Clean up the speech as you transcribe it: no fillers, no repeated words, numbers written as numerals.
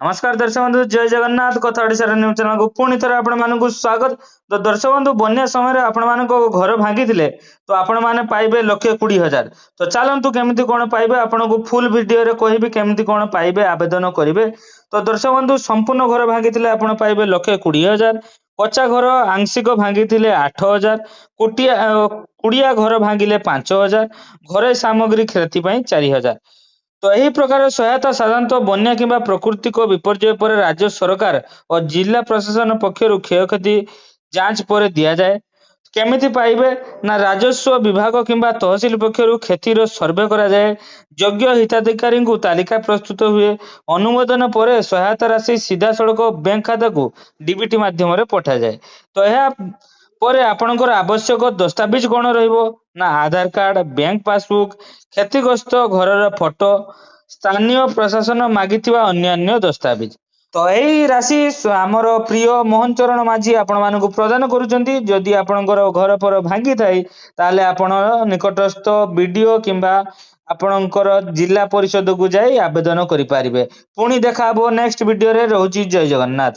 नमस्कार दर्शक बंधु जय जगन्नाथ कथा ओडिशा न्यूज चैनल को पुणी थे आपण स्वागत। तो दर्शक बंधु बन्या समय आपण मान घर भांगी तो आपण मैंने पाइबे 1,20,000। तो चलतु केमी कौन पाइबे आपन को फुल वीडियो कहबी केमी कौन पाइबे आवेदन करेंगे। तो दर्शक बंधु संपूर्ण घर भांगी आपण पाइबे 1,20,000। कच्चा घर आंशिक भांगी 8,000। कुड़िया घर भांगिले 5,000। घर सामग्री क्षति 4,000। तो यही प्रकार सहायता साधारणतः बन्या किंबा प्राकृतिक विपर्यय पर राज्य सरकार और जिला प्रशासन पक्षर क्षयक्षति जांच पर दिया जाए। केमिति पाइबे ना राजस्व विभाग किंबा तहसील पक्षर क्षतिर सर्वे करा जाए। योग्य हिताधिकारी को तालिका प्रस्तुत हुए। अनुमोदन पर सहायता राशि सीधा सड़क बैंक खाता को डीबीटी माध्यम पठा जाए। तो यह ପରେ ଆପଣଙ୍କର ଆବଶ୍ୟକ ଦସ୍ତାବିଜ କଣ ରହିବ ନା ଆଧାର କାର୍ଡ, ବ୍ୟାଙ୍କ ପାସବୁକ୍, କ୍ଷତିଗ୍ରସ୍ତ ଘରର ଫଟୋ, ସ୍ଥାନୀୟ ପ୍ରଶାସନ ମାଗିଥିବା ଅନ୍ୟାନ୍ୟ ଦସ୍ତାବିଜ। ତ ଏହି ରାଶି ଆମର ପ୍ରିୟ ମୋହନ ଚରଣ ମାଝୀ ଆପଣ ମାନଙ୍କୁ ପ୍ରଦାନ କରୁଛନ୍ତି। ଯଦି ଆପଣଙ୍କର ଘର ଫର ଭାଙ୍ଗିଥାଏ ତାହେଲେ ଆପଣ ନିକଟସ୍ଥ ବିଡିଓ କିମ୍ବା ଆପଣଙ୍କର ଜିଲ୍ଲା ପରିଷଦକୁ ଯାଇ ଆବେଦନ କରିପାରିବେ। ପୁଣି ଦେଖା ହବ ନେକ୍ସଟ ଭିଡିଓରେ। ରହୁଛି ଜୟ ଜଗନ୍ନାଥ।